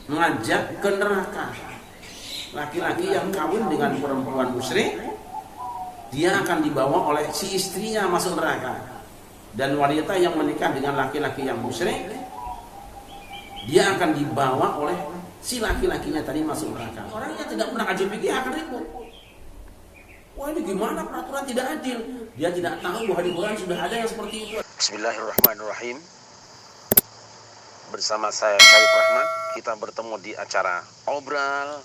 mengajak ke neraka. Laki-laki yang kawin dengan perempuan musyrik, dia akan dibawa oleh si istrinya masuk neraka. Dan wanita yang menikah dengan laki-laki yang musyrik, dia akan dibawa oleh si laki-lakinya tadi masuk neraka. Orangnya tidak pernah ngaji fikih akan ribut. Wah, ini gimana peraturan tidak adil? Dia tidak tahu bahwa di Quran sudah ada yang seperti itu. Bismillahirrahmanirrahim. Bersama saya Syarif Rahmat, kita bertemu di acara Obrol.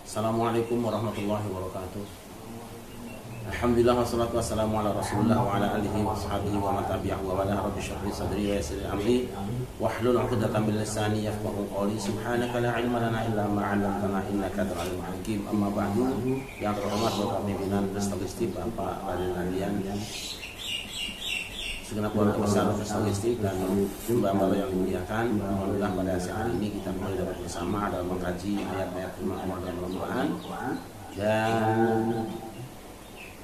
Assalamualaikum warahmatullahi wabarakatuh. Alhamdulillah wassalatu wassalamu ala Rasulillah wa ala alihi wa sahbihi wa man tabi'ahu wa ala rabbi shrah li sadri wa yassir li amri wahlul 'uqdatam min lisani yafqahu qawli. Subhanaka la ilma lana illa ma 'allamtana innaka antal alimul hakim. Amma ba'du. Yang terhormat Bapak pimpinan Statistik, Bapak Raden Andian, segenap keluarga besar Statistik dan mbak-mbak yang dimuliakan. Alhamdulillah pada siang ini kita kembali dapat bersama dalam mengkaji ayat-ayat firman Allah dalam Al-Quran. Dan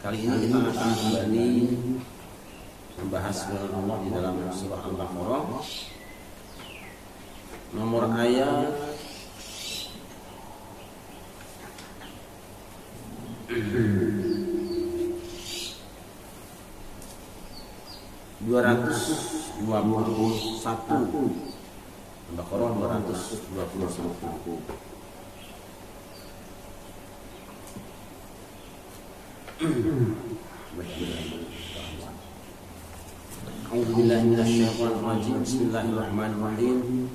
kali ini kita akan kembali membahas firman Allah di dalam surah Al-Baqarah nomor ayat 221. Al-Baqarah 221. A'udzubillahi minasyaitonir rajim. Bismillahirrahmanirrahim.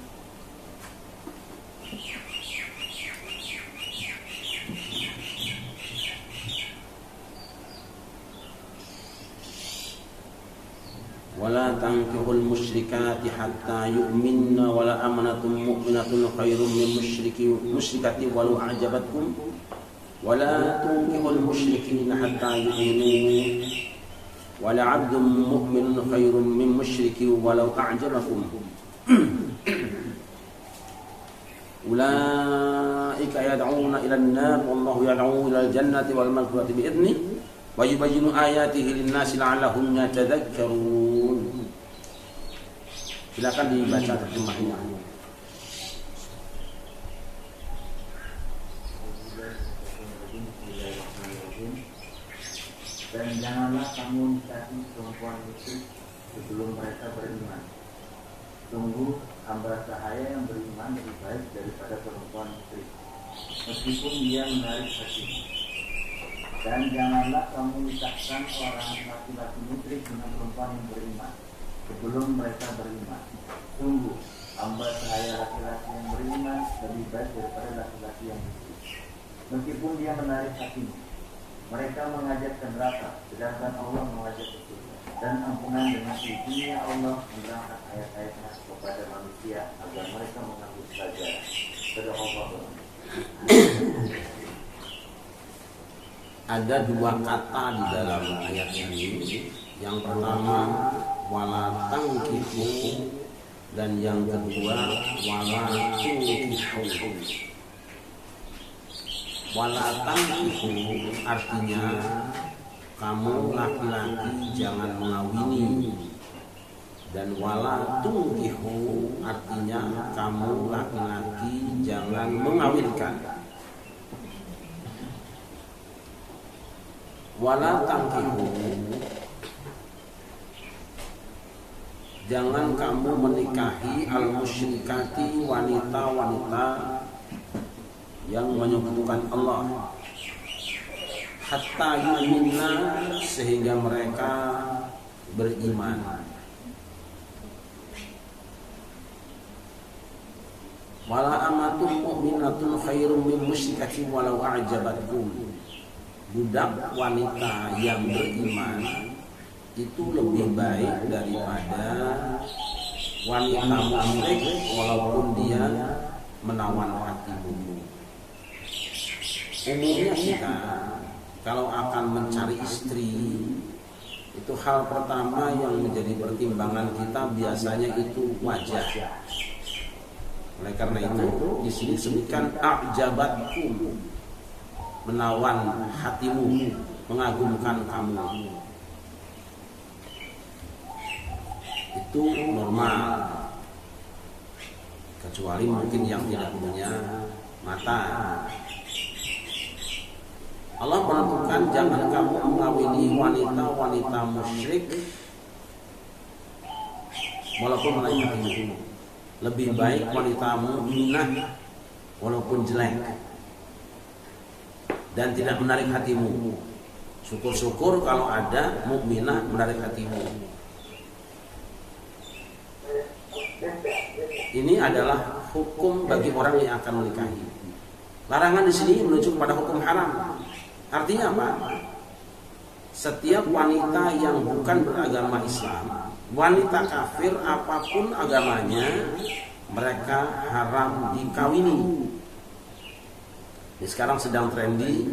ولا تنكحوا المشركات حتى يؤمنن ولا أمنة مؤمنة خير من مشركة ولو أعجبتكم ولا تنكحوا المشركين حتى يؤمنوا ولا عبد مؤمن خير من مشرك ولو أعجبكم أولئك يدعون إلى النار والله يدعو إلى الجنة والمغفرة بإذنه ويبين آياته للناس لعلهم يتذكرون. Silakan dibaca terjemahnya. Dan janganlah kamu nikahi perempuan itu sebelum mereka beriman. Sungguh hamba sahaya yang beriman lebih baik daripada perempuan itu, meskipun dia menarik hatinya. Dan janganlah kamu nikahkan orang laki-laki musyrik dengan perempuan yang beriman sebelum mereka beriman. Sungguh hamba sahaya laki-laki yang beriman lebih baik daripada laki-laki yang musyrik, meskipun dia menarik hatinya. Mereka mengajak ke neraka, sedangkan Allah mengajak ke surga. Dan ampunan dengan izinnya Allah menerangkan ayat-ayatnya kepada manusia agar mereka mengambil pelajaran. Sadaqallahu. Ada dua kata di dalam ayat ini. Yang pertama wala tangkihu dan yang kedua wala tunkihu. Wala tankihu artinya kamu laki-laki jangan mengawini, dan wala tungkihu artinya kamu laki-laki jangan mengawinkan. Wala tankihu, jangan kamu menikahi al-musyrikati, wanita-wanita yang menyekutukan Allah, hatta yu'minna sehingga mereka beriman. Wala amatun mu'minatun khairum min musyrikatin walau a'jabatkum. Budak wanita yang beriman itu lebih baik daripada wanita musyrik walaupun dia menawan hatimu. Umumnya kita kalau akan mencari istri, itu hal pertama yang menjadi pertimbangan kita biasanya itu wajah. Oleh karena itu di sini disebutkan a'jabatkum, menawan hatimu, mengagumkan kamu. Itu normal, kecuali mungkin yang tidak punya mata. Allah menentukan jangan kamu mengawini wanita-wanita musyrik walaupun menarik hatimu. Lebih baik wanita mukminah walaupun jelek dan tidak menarik hatimu. Syukur-syukur kalau ada mukminah menarik hatimu. Ini adalah hukum bagi orang yang akan menikahi. Larangan di sini menuju kepada hukum haram. Artinya apa? Setiap wanita yang bukan beragama Islam, wanita kafir apapun agamanya, mereka haram dikawini. Ini sekarang sedang trendy,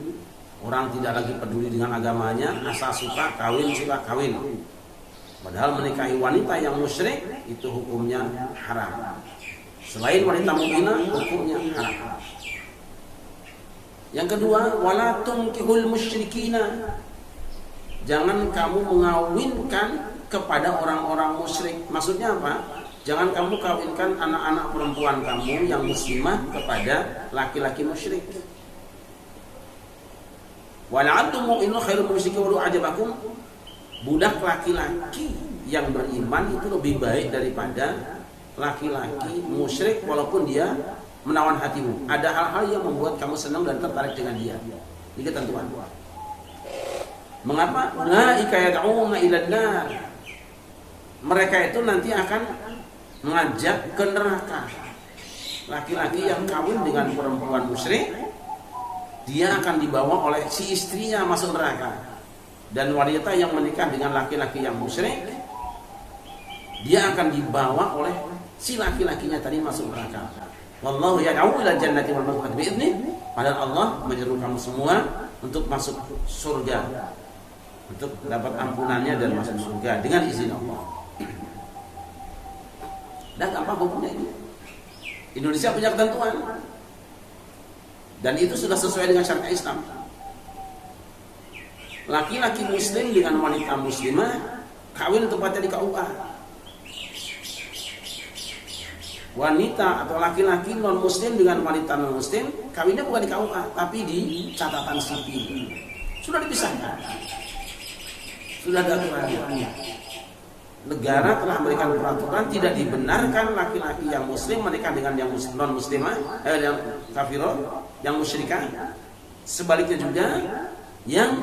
orang tidak lagi peduli dengan agamanya, asal suka kawin, suka kawin. Padahal menikahi wanita yang musyrik itu hukumnya haram. Selain wanita mukminah, hukumnya haram. Yang kedua, wala tunkihul musyrikina. Jangan kamu mengawinkan kepada orang-orang musyrik. Maksudnya apa? Jangan kamu kawinkan anak-anak perempuan kamu yang muslimah kepada laki-laki musyrik. Wala antum mu'minun khairul musyrikin walau ajabakum. Budak laki-laki yang beriman itu lebih baik daripada laki-laki musyrik walaupun dia menawan hatimu. Ada hal-hal yang membuat kamu senang dan tertarik dengan dia. Ini ketentuan. Mengapa? Ulaika yad'una ilan nar. Mereka itu nanti akan mengajak ke neraka. Laki-laki yang kawin dengan perempuan musyrik, dia akan dibawa oleh si istrinya masuk neraka. Dan wanita yang menikah dengan laki-laki yang musyrik, dia akan dibawa oleh si laki-lakinya tadi masuk neraka. Wallahu yad'u ila jannati wal maghfirati bi'idzni. Padahal Allah menyeru kamu semua untuk masuk surga, untuk dapat ampunannya dan masuk surga dengan izin Allah. Dan gampang hukumnya ini. Indonesia punya ketentuan. Dan itu sudah sesuai dengan syariat Islam. Laki-laki muslim dengan wanita muslimah kawin tempatnya di KUA. Wanita atau laki-laki non muslim dengan wanita non muslim kawinnya bukan di KUA tapi di catatan sipil. Sudah dipisahkan. Sudah ada aturannya. Negara telah memberikan peraturan tidak dibenarkan laki-laki yang muslim menikah dengan yang non muslimah, yang kafirah, yang musyrikah. Sebaliknya juga yang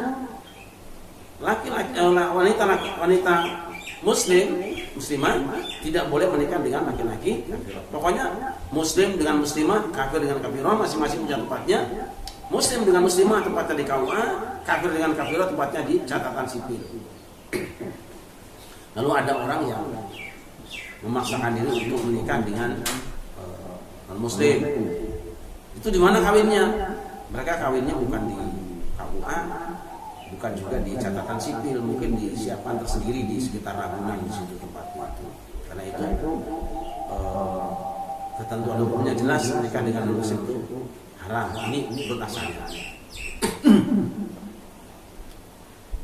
wanita muslimah tidak boleh menikah dengan laki-laki kafirah. Pokoknya muslim dengan muslimah, kafir dengan kafirah masing-masing punya tempatnya. Muslim dengan muslimah tempatnya di KUA, kafir dengan kafirah tempatnya di catatan sipil. Lalu ada orang yang memaksakan diri untuk menikah dengan non-muslim. Itu di mana kawinnya? Mereka kawinnya bukan di KUA, bukan juga di catatan sipil, mungkin disiapkan tersendiri di sekitar Ragunan di situ tempatnya itu. Karena itu ketentuan hukumnya jelas, menikah dengan non-muslim itu haram. Ini menurut asalnya.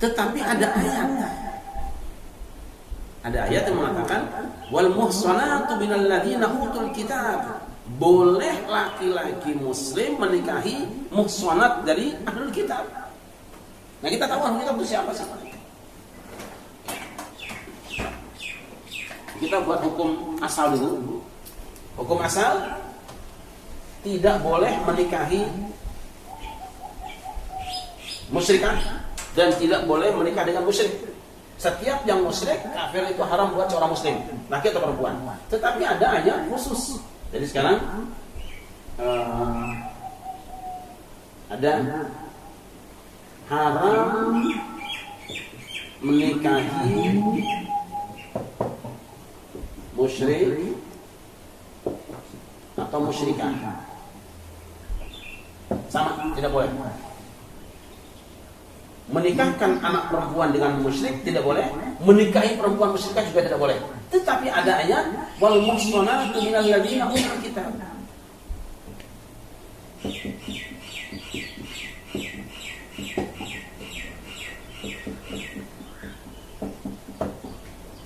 Tetapi ada ayat yang mengatakan wal muhsanatu minal ladzina utul kitab. Boleh laki-laki muslim menikahi muhsanat dari ahlul kitab. Nah, kita tahu ahlul kitab itu siapa sih? Kita buat hukum asal dulu. Hukum asal tidak boleh menikahi musyrikah dan tidak boleh menikah dengan musyrik. Setiap yang musyrik, kafir itu haram buat seorang muslim, laki atau perempuan. Tetapi ada ayat khusus. Jadi sekarang ada haram menikahi musyrik atau musyrikah. Sama, tidak boleh. Menikahkan anak perempuan dengan musyrik tidak boleh, menikahi perempuan musyrikah juga tidak boleh. Tetapi ada ayat wal muhsanatu minal ladzina utul kitab.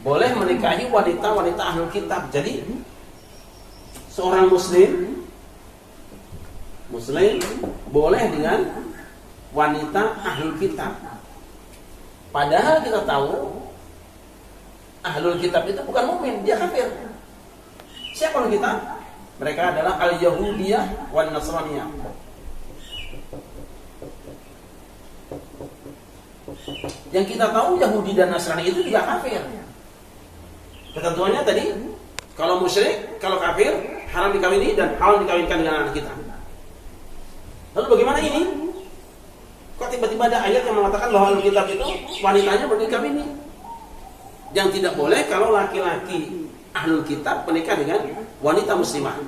Boleh menikahi wanita-wanita ahlul kitab. Jadi seorang muslim boleh dengan wanita ahlul kitab. Padahal kita tahu ahlul kitab itu bukan mukmin, dia kafir. Siapa ahlul kitab? Mereka adalah al-Yahudiyah wan Nasraniyah. Yang kita tahu Yahudi dan Nasrani itu juga kafir. Ketentuannya tadi, kalau musyrik, kalau kafir, haram dikawini dan haram dikawinkan dengan anak kita. Lalu bagaimana ini? Kok tiba-tiba ada ayat yang mengatakan bahwa ahlul kitab itu wanitanya boleh dikawini? Yang tidak boleh kalau laki-laki ahlul kitab menikah dengan wanita muslimah.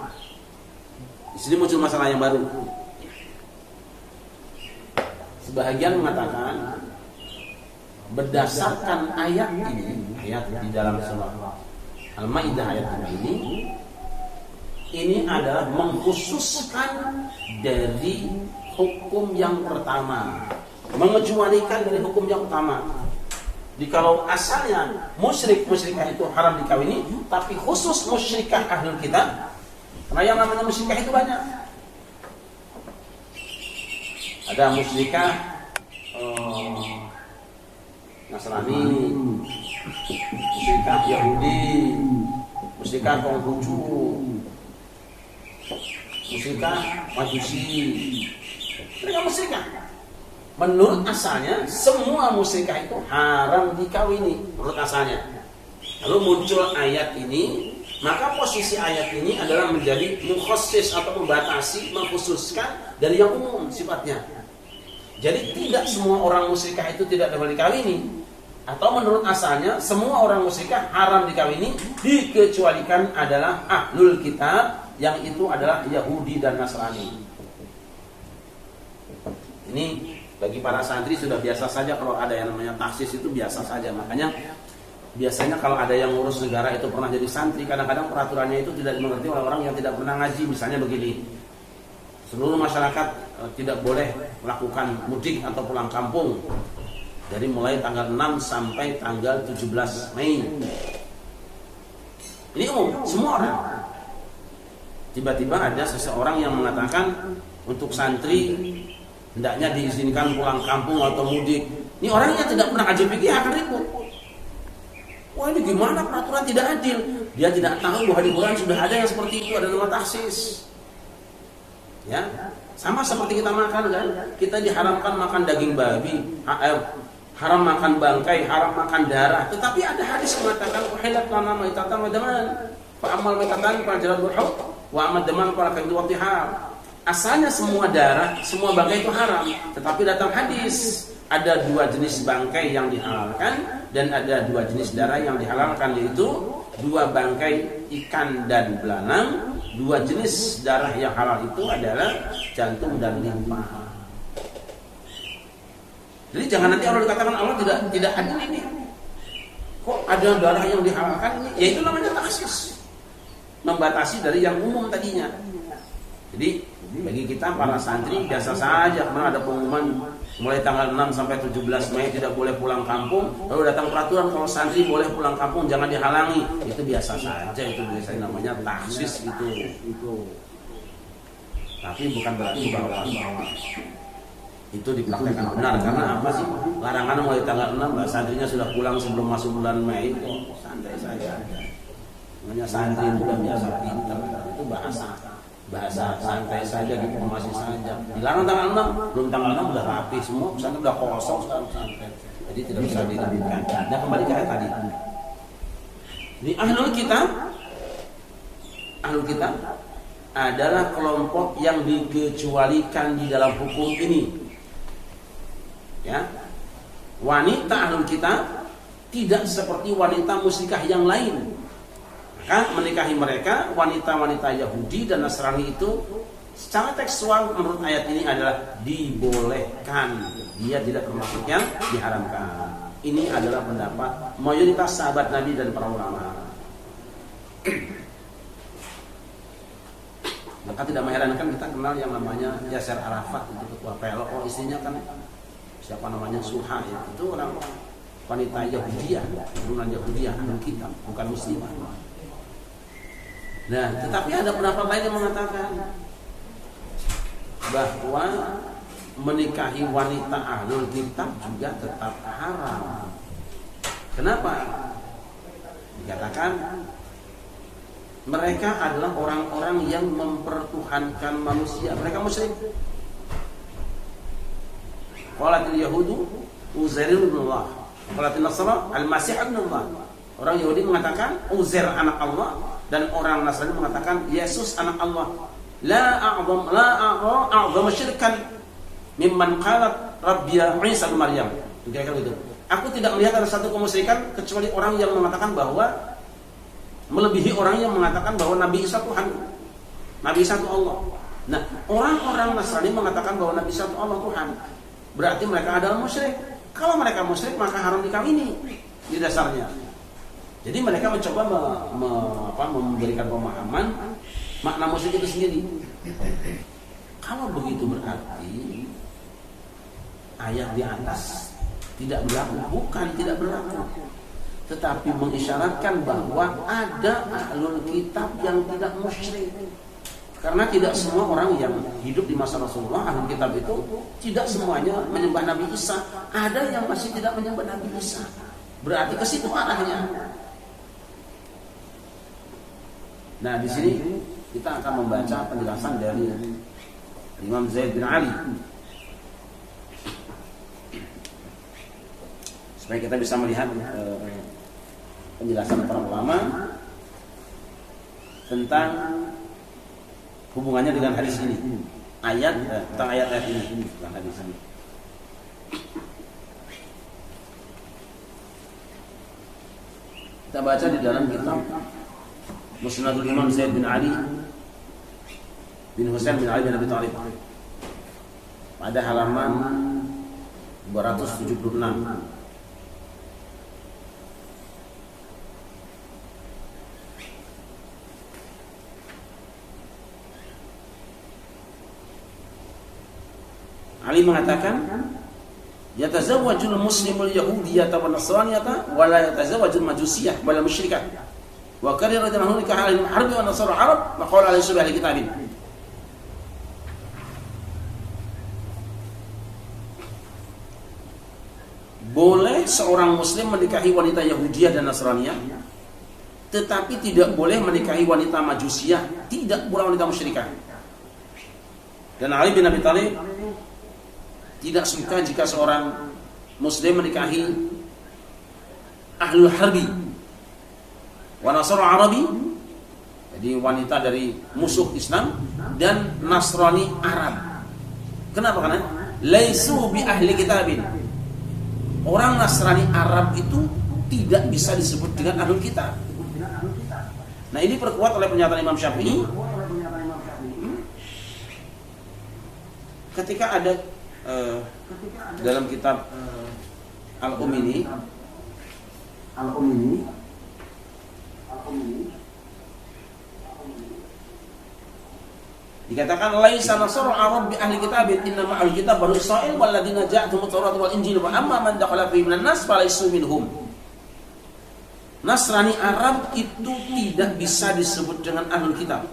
Di sini muncul masalah yang baru. Sebahagian mengatakan berdasarkan ayat ini, ayat di dalam surah Al-Maidah ayat ini adalah mengkhususkan dari hukum yang pertama, mengecualikan dari hukum yang utama. Jadi kalau asalnya musyrikah itu haram dikawini, tapi khusus musyrikah ahlul kitab, karena yang namanya musyrikah itu banyak. Ada musyrikah Nasrani, musyrikah Yahudi, musyrikah Konghucu, musyrikah Majusi. Mereka musyrikah. Menurut asalnya semua musyrikah itu haram dikawini menurut asalnya. Lalu muncul ayat ini, maka posisi ayat ini adalah menjadi mukhassis atau membatasi, mengkhususkan dari yang umum sifatnya. Jadi tidak semua orang musyrikah itu tidak boleh dikawini, atau menurut asalnya semua orang musyrikah haram dikawini, dikecualikan adalah ahlul kitab, yang itu adalah Yahudi dan Nasrani. Ini bagi para santri sudah biasa saja kalau ada yang namanya taksis itu biasa saja. Makanya biasanya kalau ada yang ngurus negara itu pernah jadi santri, kadang-kadang peraturannya itu tidak dimengerti oleh orang yang tidak pernah ngaji. Misalnya begini, seluruh masyarakat tidak boleh melakukan mudik atau pulang kampung dari mulai tanggal 6 sampai tanggal 17 Mei. Ini umum, semua orang. Tiba-tiba ada seseorang yang mengatakan untuk santri hendaknya diizinkan pulang kampung atau mudik. Ini orangnya tidak pernah ngaji fikih akan ribut. Wah, ini gimana peraturan tidak adil? Dia tidak tahu bahwa di Quran sudah ada yang seperti itu, ada nama taksis. Ya, sama seperti kita makan kan, kita diharamkan makan daging babi, haram makan bangkai, haram makan darah. Tetapi ada hadis mengatakan uhilat lana maitatan wa daman, fa amal maitatan fa jalal burhub, wa amal daman fa kaidu watihar. Asalnya semua darah, semua bangkai itu haram. Tetapi datang hadis, ada 2 jenis bangkai yang dihalalkan dan ada 2 jenis darah yang dihalalkan, yaitu 2 bangkai ikan dan belanang. 2 jenis darah yang halal itu adalah jantung dan limpa. Jadi jangan nanti Allah dikatakan Allah tidak adil ini. Kok ada darah yang dihalalkan? Ya itu namanya taksis, membatasi dari yang umum tadinya. Jadi bagi kita para santri biasa saja, karena ada pengumuman mulai tanggal 6 sampai 17 Mei tidak boleh pulang kampung, lalu datang peraturan kalau santri boleh pulang kampung jangan dihalangi. Itu biasa saja, itu biasanya namanya taksis itu. Tapi bukan berarti bahwa itu dipraktekkan benar, karena apa sih? Larangan mulai tanggal 6, santrinya sudah pulang sebelum masuk bulan Mei, santai saja. Namanya santri juga biasa pintar, itu bahasa santai saja, diplomasi saja. Dilarang tanggal 6, belum tanggal 6 udah rapi semua, pesantren udah kosong sekarang santai. Jadi tidak bisa diributkan. Dan kembali ke ayat tadi. Di ahlul kitab adalah kelompok yang dikecualikan di dalam hukum ini. Ya. Wanita ahlul kitab tidak seperti wanita musyrikah yang lain. Maka menikahi mereka wanita-wanita Yahudi dan Nasrani itu secara tekstual menurut ayat ini adalah dibolehkan. Dia tidak termasuk yang diharamkan. Ini adalah pendapat mayoritas sahabat Nabi dan para ulama. Maka tidak mengherankan kita kenal yang namanya Yasser Arafat, itu ketua PLO, istrinya kan siapa namanya Suha, ya. Itu orang wanita Yahudiyah, turunan Yahudiyah, ahlul kitab, bukan muslimah. Nah, tetapi ada pendapat lain yang mengatakan bahwa menikahi wanita ahlul kitab juga tetap haram. Kenapa? Dikatakan mereka adalah orang-orang yang mempertuhankan manusia. Mereka musyrik. Qalatil yahudu Uzair ibn Allah, qalatil nasara al-Masih ibn Allah. Orang Yahudi mengatakan Uzair anak Allah, dan orang Nasrani mengatakan Yesus anak Allah. La a'zam syirkan mimman qalat rabbiya Isa bin Maryam. Kira-kira begitu. Aku tidak melihat ada satu kemusyrikan kecuali orang yang mengatakan bahwa melebihi orang yang mengatakan bahwa Nabi Isa Tuhan. Nabi Isa itu Allah. Nah, orang-orang Nasrani mengatakan bahwa Nabi Isa itu Allah Tuhan. Berarti mereka adalah musyrik. Kalau mereka musyrik maka haram dikawini di dasarnya. Jadi mereka mencoba memberikan pemahaman makna musyrik itu sendiri. Kalau begitu berarti ayat di atas tidak berlaku, bukan tidak berlaku, tetapi mengisyaratkan bahwa ada ahlul kitab yang tidak musyrik. Karena tidak semua orang yang hidup di masa Rasulullah ahlul kitab itu tidak semuanya menyembah Nabi Isa. Ada yang masih tidak menyembah Nabi Isa. Berarti ke situ arahnya. Nah, di sini kita akan membaca penjelasan dari Imam Zaid bin Ali supaya kita bisa melihat penjelasan para ulama tentang hubungannya dengan hadis ini, tentang ayat-ayat ini tentang hadis ini. Kita baca di dalam kitab Musnadul Imam Zaid bin Ali bin Husain bin Ali bin Abi Thalib pada halaman 276. Ali mengatakan, yatazawwajul muslimul yahudiyyata wan nasraniyata wa la yatazawwajul majusiyah wal musyrikah. Wa karira radhiyallahu anhu nikah al-harbi wa nasara arab maqala alaihi subhanahu wa kitabin. Boleh seorang muslim menikahi wanita Yahudiyah dan Nasraniyah, tetapi tidak boleh menikahi wanita Majusiyah, tidak pula wanita musyrikah. Dan Ali bin Abi Thalib tidak suka jika seorang muslim menikahi ahlul harbi wa nasara arabi, jadi wanita dari musuh Islam, dan Nasrani Arab. Kenapa? Karena laisu bi ahli kitabin. Orang Nasrani Arab itu tidak bisa disebut dengan ahlul kitab. Nah, ini perkuat oleh pernyataan Imam Syafi'i ketika ada dalam kitab Al-Umini Dikatakan laisa nasru Arab bi ahli kitab innama ahli kitab Banu Israil walladzina ja'atuhum Taurat wal Injil wa amma man dakhala fi minan nas falaysu minhum. Nasrani Arab itu tidak bisa disebut dengan ahli kitab.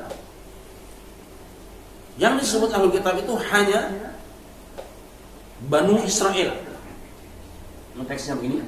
Yang disebut ahli kitab itu hanya Banu Israil. Teksnya begini.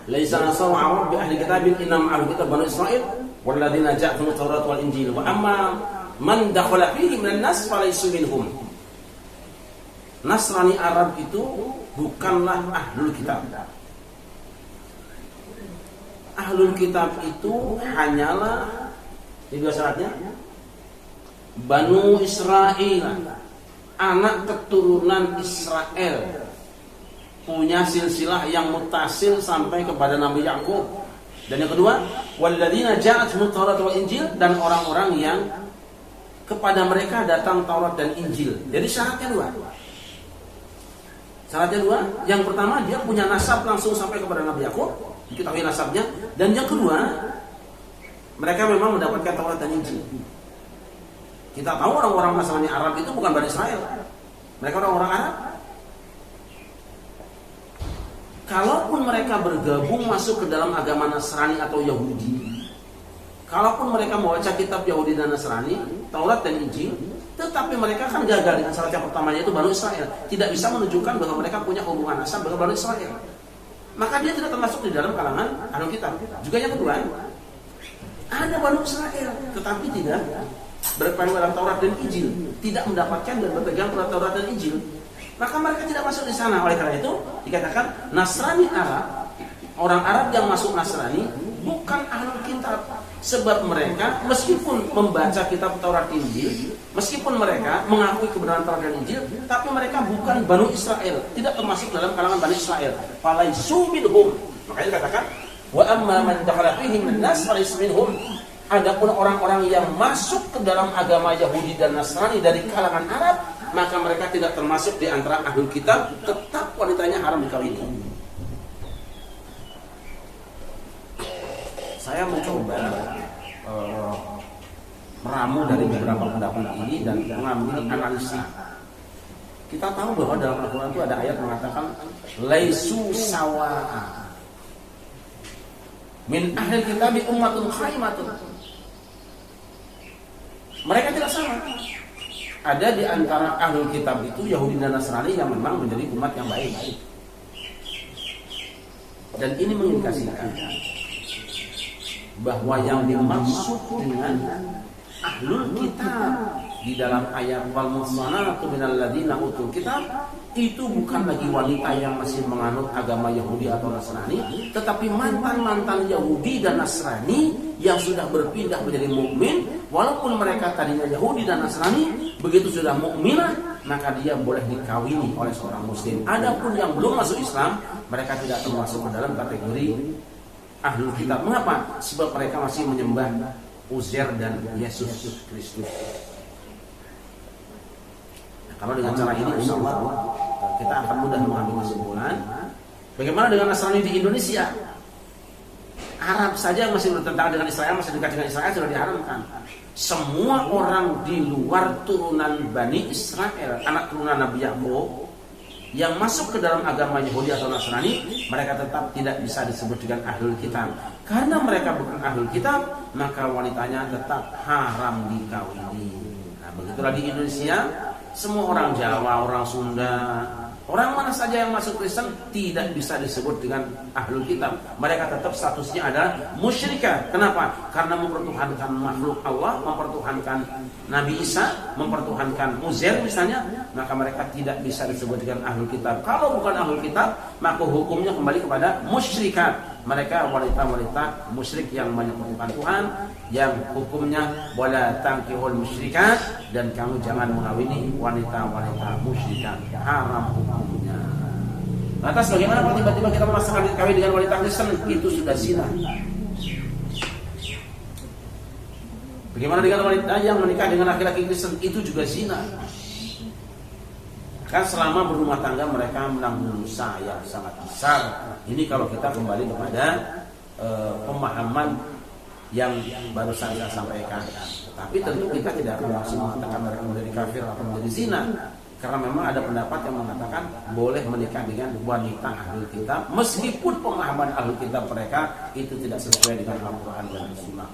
Laisa nasru Arab bi ahli kitab innam ahli kitab Banu Israil walladzina ja'atuhum Taurat wal Injil wa amma man dakhala fihi minan nas falaysu minhum. Nasrani Arab itu bukanlah ahlul kitab. Ahlul kitab itu hanyalah tiga syaratnya Banu Israil, anak keturunan Israel, punya silsilah yang mutasil sampai kepada Nabi Yakub. Dan yang kedua, walladzina ja'atuhum Taurat wal Injil, dan orang-orang yang kepada mereka datang Taurat dan Injil. Jadi syaratnya dua. Syaratnya dua. Yang pertama, dia punya nasab langsung sampai kepada Nabi Yakub, diketahui nasabnya. Dan yang kedua, mereka memang mendapatkan Taurat dan Injil. Kita tahu orang-orang Nasrani Arab itu bukan Bani Israel. Mereka orang-orang Arab. Kalaupun mereka bergabung masuk ke dalam agama Nasrani atau Yahudi, kalaupun mereka membaca kitab Yahudi dan Nasrani, Taurat dan Injil, tetapi mereka kan gagal dengan syarat yang pertamanya, itu Banu Israel. Tidak bisa menunjukkan bahwa mereka punya hubungan nasab dengan Banu Israel. Maka dia tidak termasuk di dalam kalangan ahlul kitab. Juga yang kedua, ada Banu Israel, tetapi tidak berpegang dalam Taurat dan Injil, tidak mendapatkan dan berpegang pada Taurat dan Injil, maka mereka tidak masuk di sana. Oleh karena itu dikatakan Nasrani Arab, orang Arab yang masuk Nasrani bukan ahlul kitab, sebab mereka meskipun membaca kitab Taurat Injil, meskipun mereka mengakui kebenaran Taurat dan Injil, tapi mereka bukan Banu Israel, tidak termasuk dalam kalangan Bani Israel. Falaisu minhum. Makanya dikatakan wa amma man dakhala fihi min nas falaysa minhum. Adapun orang-orang yang masuk ke dalam agama Yahudi dan Nasrani dari kalangan Arab, maka mereka tidak termasuk di antara ahlul kitab, tetap wanitanya haram dikawini. Saya mencoba meramu dari beberapa pendapat ini dan mengambil analisis. Kita tahu bahwa dalam Al-Quran itu ada ayat mengatakan laisu sawa'a min ahli kitabi ummatun qaimatun. Mereka tidak sama. Ada di antara ahlul kitab itu Yahudi dan Nasrani yang memang menjadi umat yang baik. Dan ini mengindikasikan bahwa yang dimaksud dengan ahlul kitab di dalam ayat wal muhsanatu minal ladzina utul kitab itu bukan lagi wanita yang masih menganut agama Yahudi atau Nasrani, tetapi mantan-mantan Yahudi dan Nasrani yang sudah berpindah menjadi mukmin, walaupun mereka tadinya Yahudi dan Nasrani, begitu sudah mukminah, maka dia boleh dikawini oleh seorang muslim. Adapun yang belum masuk Islam, mereka tidak termasuk ke dalam kategori ahlul kitab. Mengapa? Sebab mereka masih menyembah Uzair dan Yesus Kristus. Kalau dengan cara ini, insya Allah kita akan mudah mengambil kesimpulan Bagaimana dengan Nasrani di Indonesia? Arab saja masih bertentangan dengan Israel, masih dekat dengan Israel, sudah diharamkan. Semua orang di luar turunan Bani Israel, anak turunan Nabi Yakub, yang masuk ke dalam agama Yahudi atau Nasrani, mereka tetap tidak bisa disebut dengan ahlul kitab. Karena mereka bukan ahlul kitab, maka wanitanya tetap haram dikawini. Nah, begitulah di Indonesia, semua orang Jawa, orang Sunda, orang mana saja yang masuk Kristen tidak bisa disebut dengan ahlul kitab. Mereka tetap statusnya adalah musyrikah. Kenapa? Karena mempertuhankan makhluk Allah, mempertuhankan Nabi Isa, mempertuhankan Uzair misalnya, maka mereka tidak bisa disebut dengan ahlul kitab. Kalau bukan ahlul kitab, maka hukumnya kembali kepada musyrikat. Mereka wanita-wanita musyrik yang menyekutukan Tuhan, yang hukumnya wala tankihul musyrikat, dan kamu jangan mengawini wanita-wanita musyrikat, haram hukumnya. Lantas bagaimana kalau tiba-tiba kita memaksakan kawin dengan wanita Kristen? Itu sudah zina. Bagaimana dengan wanita yang menikah dengan laki-laki Kristen? Itu juga zina. Kan selama berumah tangga mereka menanggung dosa yang sangat besar. Ini kalau kita kembali kepada pemahaman yang barusan saya sampaikan. Tapi tentu kita tidak akan langsung mengatakan mereka menjadi kafir atau menjadi zina, karena memang ada pendapat yang mengatakan boleh menikah dengan wanita ahlul kitab meskipun pemahaman ahlul kitab mereka itu tidak sesuai dengan Al-Quran dan Sunnah.